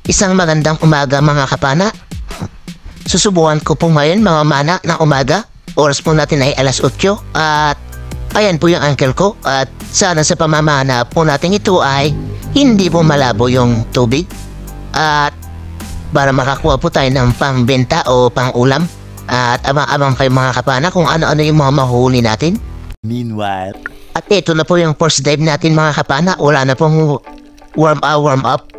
Isang magandang umaga mga kapana. Susubukan ko po ngayon mga mana na umaga. Oras po natin ay alas 8 at ayan po yung uncle ko at sana sa pamamana po natin ito ay hindi po malabo yung tubig at para makakuha po tayo ng pangbenta o pang-ulam at abang-abang kayo mga kapana kung ano-ano yung mga mahuhuli natin. Meanwhile, At ito na po yung first dive natin mga kapana. Wala na pong warm up.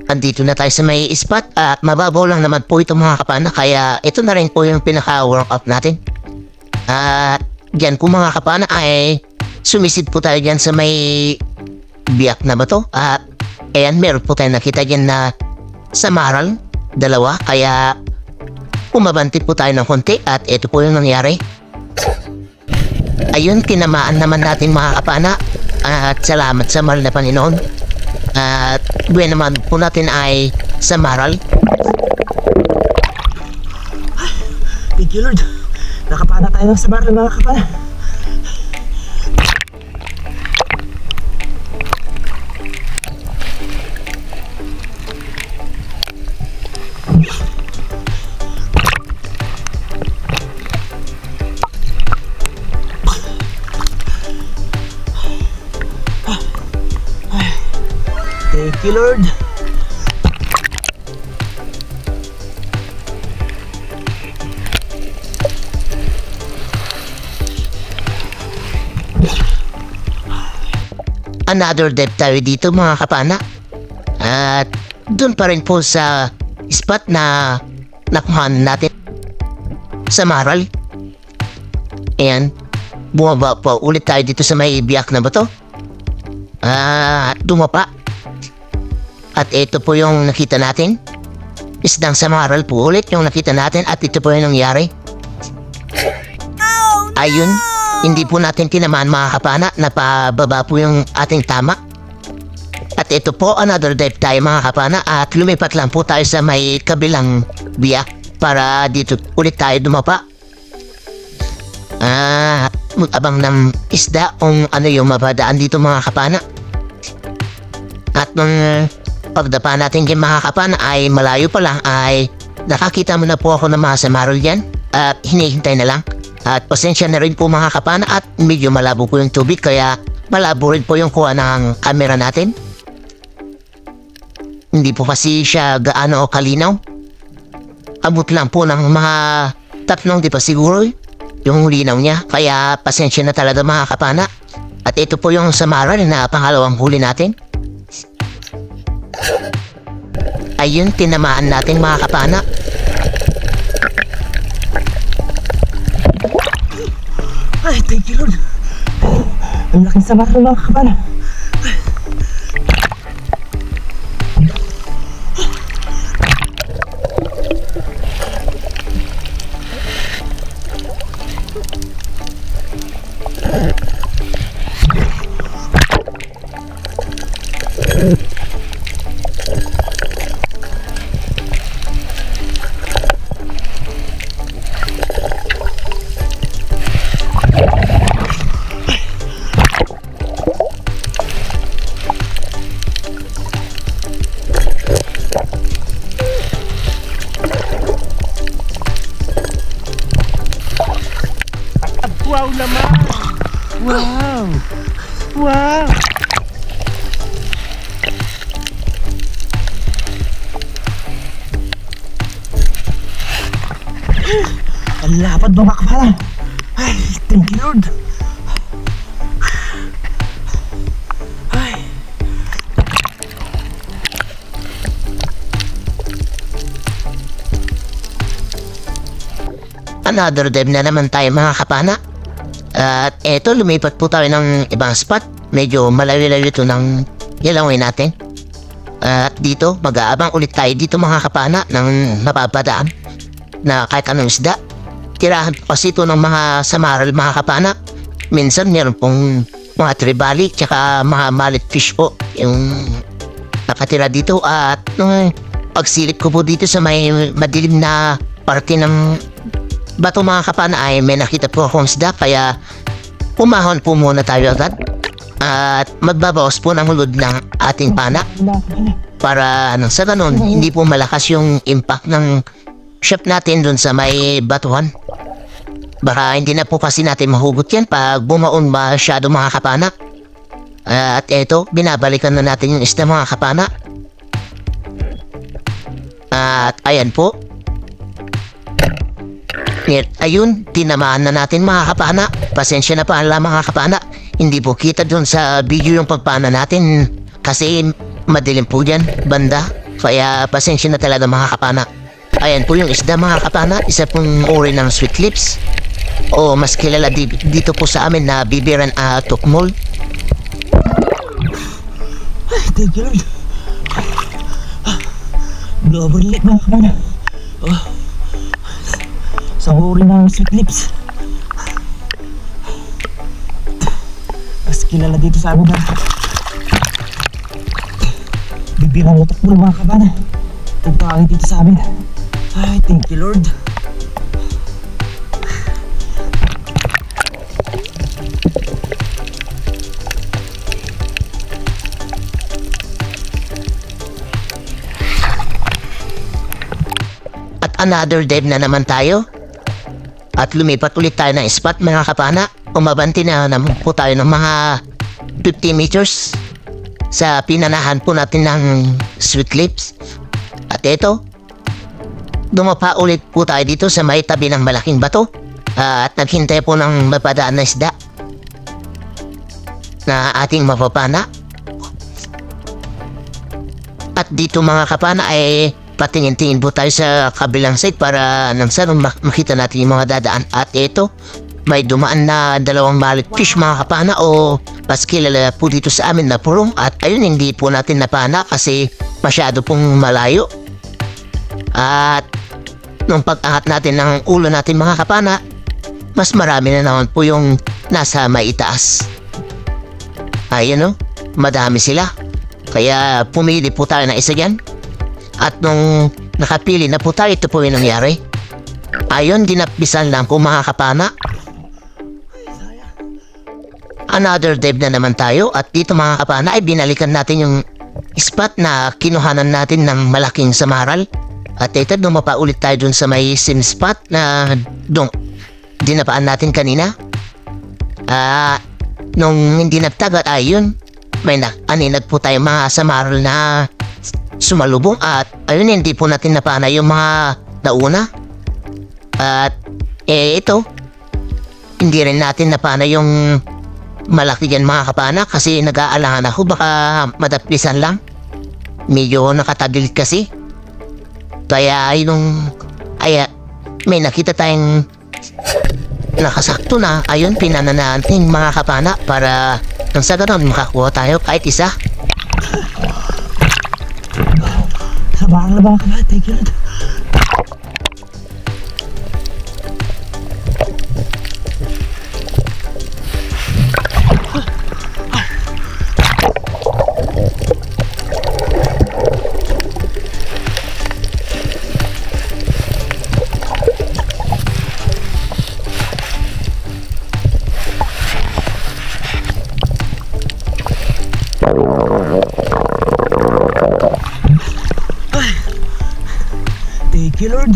Andito na tayo sa may spot at mababaw lang naman po ito mga kapana. Kaya ito na rin po yung pinaka-warm up natin. At dyan po mga kapana ay sumisid po tayo dyan sa may biyak na bato. At ayan, meron po tayo nakita dyan na samaral, dalawa. Kaya umabanti po tayo ng konti at ito po yung nangyari. Ayun, tinamaan naman natin mga kapana at salamat sa mahal na Panginoon. At buwan naman po natin ay sa maral. Thank you Lord. Nakapana tayo ng sabar mga kapana. Thank you Lord. Another dive tayo dito mga kapana. At dun pa rin po sa spot na nakuhaan natin sa maral. Ayan, bumaba po ulit tayo dito sa may biyak na bato. Dumapa. At ito po yung nakita natin. Isdang samaral po ulit yung nakita natin at ito po yung nangyari. Ayun, hindi po natin tinamaan mga kapana. Napababa po yung ating tama. At ito po, another dive tayo mga kapana. At lumipat lang po tayo sa may kabilang biyak para dito ulit tayo dumapa. Abang ng isda kung ano yung mabadaan dito mga kapana. At nung pagdapa natin kay mga kapana ay malayo pa lang ay nakakita mo na po ako ng mga samaral yan at hinihintay na lang. At pasensya na rin po mga kapana at medyo malabo po yung tubig kaya malabo rin po yung kuha ng camera natin. Hindi po kasi siya gaano o kalinaw. Abot lang po ng mga 3 di pa siguro yung linaw niya kaya pasensya na talaga mga kapana. At ito po yung samaral na pangalawang huli natin. Ayun, tinamaan natin mga kapana. Ay, thank you Lord. Ang laking sabar mga kapana. wow naman! Wow! Wow! Ang lapad mga kapana. Ay, thank you Lord. Ay. Another dive na naman tayo mga kapana. At eto, lumipat po tayo ng ibang spot. Medyo malayo-layo ito ng yalawin natin. At dito, mag-aabang ulit tayo dito mga kapana ng mapapadaan na kahit anong isda. Tirahan po kasi ito ng mga samaral mga kapana. Minsan meron pong mga tribali tsaka mga mallet fish po yung nakatira dito. At nung pagsilip ko po dito sa may madilim na parte ng bato mga kapana ay may nakita po akong isda kaya umahon po muna tayo agad. At magbabawas po ng hulod ng ating pana Mga kabana. para sa ganun, hindi po malakas yung impact ng ship natin dun sa may batuhan. Baka hindi na po kasi natin mahugot yan pag bumaon masyado mga kapana. At eto, binabalikan na natin yung isda mga kapana. At ayan po. Ayun, tinamaan na natin mga kapana. Pasensya na pala mga kapana. Hindi po kita dun sa video yung pagpana natin. Kasi madilim po dyan, banda. Kaya pasensya na talaga mga kapana. Ayan po yung isda mga kapana. Isa pong uri ng sweet lips. O mas kilala dito po sa amin na bibiran tukmol. Ay, thank you Lord. Global lit mga kabana. Sa uri ng sweet lips. Mas kilala dito sa amin na bibirang utak mo mga kabana. Tagpangin dito sa amin. Ay, thank you Lord. At another dive na naman tayo. At lumipat ulit tayo ng spot mga kapana. Umabanti na naman po tayo ng mga 50 meters sa pinanahan po natin ng sweet lips. At eto, dumapa ulit po tayo dito sa may tabi ng malaking bato. At naghintay po ng mapadaan na isda na ating mapapana. At dito mga kapana ay patingin-tingin po tayo sa kabilang side para nang saan makita natin yung mga dadaan. At ito, may dumaan na dalawang mallet fish mga kapana o mas kilala po dito sa amin na purong. At ayun, hindi po natin napana kasi masyado pong malayo. At nung pag-angat natin ng ulo natin mga kapana, mas marami na naman po yung nasa may itaas. Ayun o, madami sila. Kaya pumili po tayo na isa dyan. At nung nakapili na po tayo, ito po yung nangyari. Ayun, dinapisan lang po mga kapana. Another dive na naman tayo. At dito mga kapana ay binalikan natin yung spot na kinuhanan natin ng malaking samaral. At ito, dumapa ulit tayo dun sa may same spot na dinapaan natin kanina. Nung hindi nagtagat, ayun, may aninag po tayo mga samaral na sumalubong. At ayun, hindi po natin napana yung mga nauna. At ito, hindi rin natin napana yung malaki dyan mga kapana kasi nag-aalangan ako baka madaplisan lang. Medyo nakatagilid kasi. Kaya may nakita tayong nakasakto na. Ayun, pinana natin mga kapana para nang sa ganun makakuha tayo kahit isa. Sabahan na mga kabana. Thank you Lord. Thank you Lord.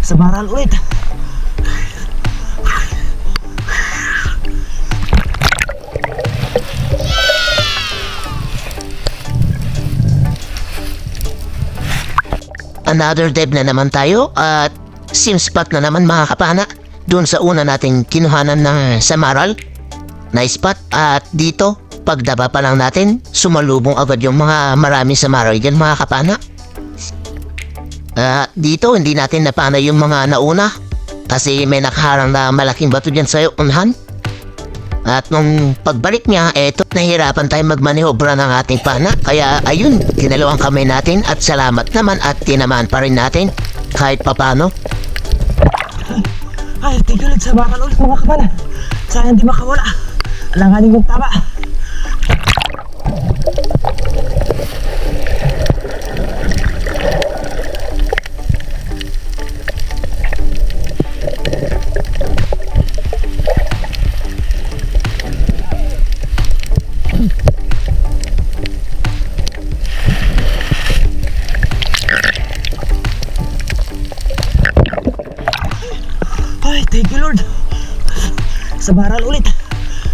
Sabaran ulit. Another dive na naman tayo at same spot na naman mga kapana. Doon sa una nating kinuhanan ng samaral na spot. At dito, pagdaba pa lang natin, sumalubong agad yung mga maraming samaral dyan mga kapana. Dito, hindi natin napana yung mga nauna kasi may nakaharang na malaking bato dyan sa unahan. At nung pagbalik niya, eto, nahirapan tayo magmanihobra ng ating pana. Kaya ayun, kinalawang kamay natin at salamat naman at tinamaan pa rin natin kahit papano. Ay, thank you Lord. Sabahan ulit mga kabana. Sana hindi makawala. Alanganin kong tama. baral ulit.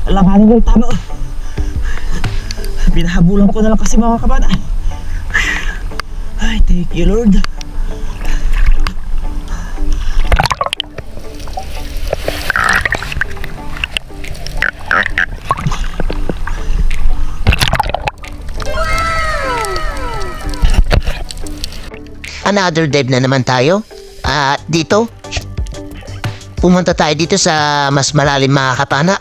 Alanganin ko yung tama. Pinahabulan ko na lang kasi mga kabana. Ay, thank you Lord. Another dive na naman tayo. At dito, pumunta tayo dito sa mas malalim mga kapana.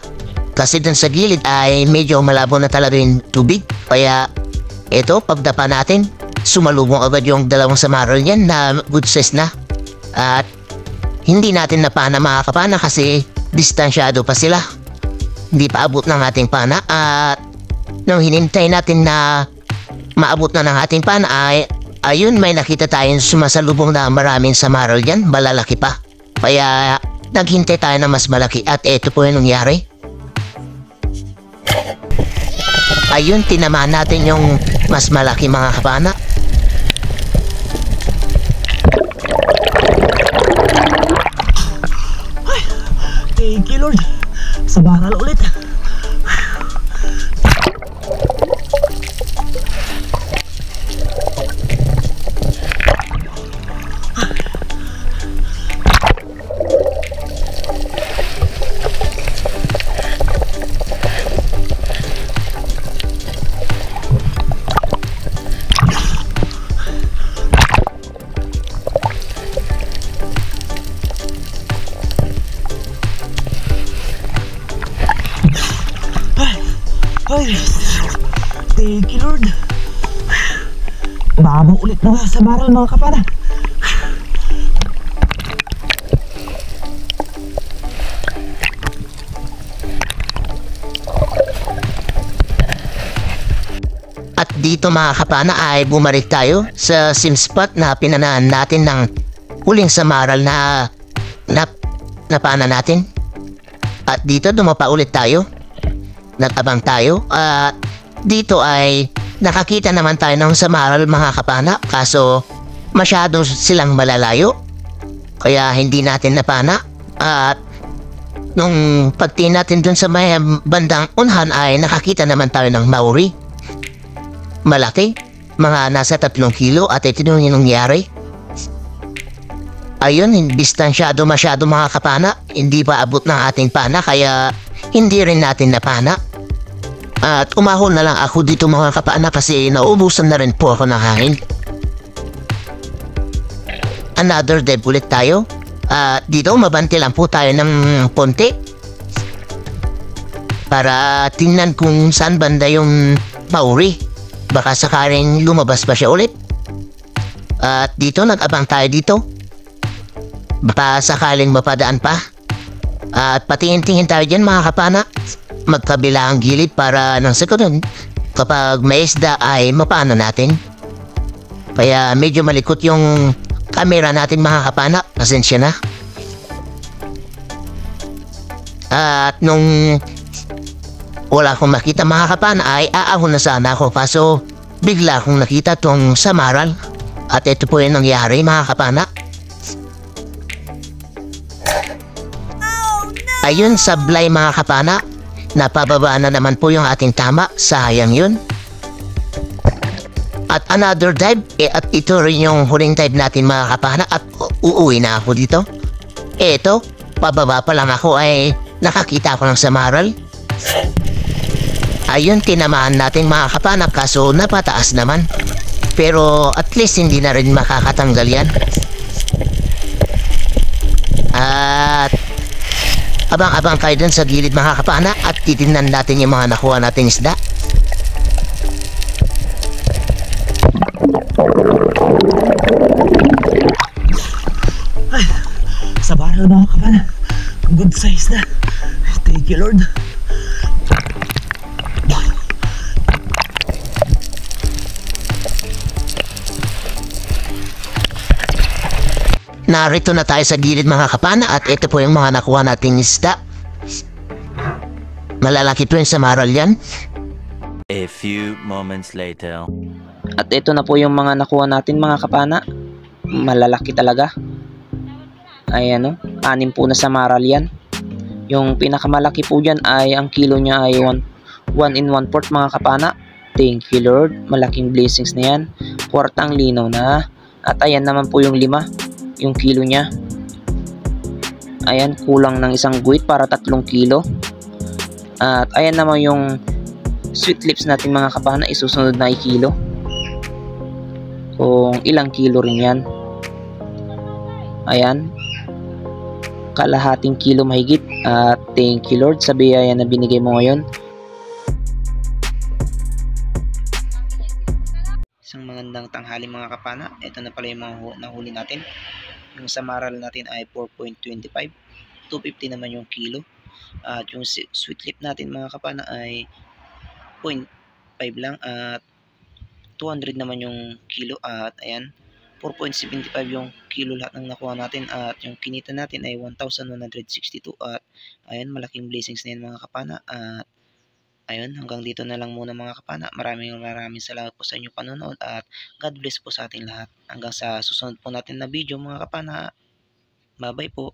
Kasi dun sa gilid ay medyo malabo na talaga yung tubig. Kaya ito, pagdapa natin, sumalubong agad yung dalawang samaral yan na good size na. At hindi natin napana mga kapana kasi distansyado pa sila. Hindi pa abot ng ating pana. At nung hinintay natin na maabot na ng ating pana ay ayun, may nakita tayong sumasalubong na maraming samaral yan, malalaki pa. Kaya naghintay tayo na mas malaki at eto po yung nangyari. Ayun, tinamaan natin yung mas malaki mga kapana. Ay, thank you Lord. Sa baral ulit. Ay, thank you Lord. Babang ulit na nga sa baral mga kapana. At dito mga kapana ay bumalik tayo sa sim spot na pinanaan natin ng huling samaral na napana natin. At dito dumapa ulit tayo. Nagabang tayo at dito ay nakakita naman tayo ng samaral mga kapana kaso masyado silang malalayo kaya hindi natin napana. At nung pagtingin natin dun sa may bandang unhan ay nakakita naman tayo ng Maori malaki, mga nasa 3 kilo at ito yung nangyari. Ayun, distansyado masyado mga kapana, hindi pa abot ng ating pana kaya hindi rin natin napana. At umahon na lang ako dito mga kapana kasi naubusan na rin po ako ng hangin. Another dive ulit tayo. At dito mabanti lang po tayo ng konti para tingnan kung saan banda yung Maori. Baka sakaling lumabas pa siya ulit. At dito nag-abang tayo dito. Baka sakaling mapadaan pa. At patingin-tingin tayo dyan mga kapana. Magkabila ang gilid para nang sa ganun kapag may isda ay mapano natin. Kaya medyo malikot yung camera natin mga kapana. Pasensya na. At nung wala akong makita mga kapana ay aahon na sana ako kaso bigla akong nakita tong samaral. At ito po yung nangyari mga kapana. Ayun, sablay mga kapana. Napababa na naman po yung ating tama. Sayang yun. At another dive. At ito rin yung huling dive natin mga kapana. At uuwi na ako dito. Eto, pababa pa lang ako ay nakakita ako ng samaral. Ayun, tinamaan natin mga kapana. Kaso napataas naman. Pero at least hindi na rin makakatanggal yan. At abang-abang kayo dun sa gilid mga kapana at titignan natin yung mga nakuha natin isda. Ay, sa baral mga kapana. Good size na. Thank you Lord. Narito na tayo sa gilid mga kapana at ito po yung mga nakuha nating isda. Malalaki po yung samaral yan. A few moments later. At ito na po yung mga nakuha natin mga kapana. Malalaki talaga. Ayan o, 6 po na samaral yan. Yung pinakamalaki po dyan ay ang kilo niya ay 1 and 1/4 mga kapana. Thank you Lord, malaking blessings na yan. Kwartang linaw na. At ayan naman po yung 5, yung kilo niya. Ayan, kulang ng isang guhit para 3 kilo. At ayan naman yung sweet lips natin mga kapana, isusunod na kilo. Kung ilang kilo rin yan. Ayan, kalahating kilo mahigit. At thank you Lord sa biyaya na binigay mo ngayon. Isang magandang tanghali mga kapana. Ito na pala yung mga nahuli natin. Yung sa maral natin ay 4.25, 250 naman yung kilo. At yung sweet lip natin mga kapana ay 0.5 lang at 200 naman yung kilo. At ayan, 4.75 yung kilo lahat ng nakuha natin. At yung kinita natin ay 1,162. At ayan, malaking blessings na yan mga kapana. At ayun, hanggang dito na lang muna mga kapana. Maraming salamat po sa inyong panonood at God bless po sa ating lahat. Hanggang sa susunod po natin na video mga kapana. Bye bye po.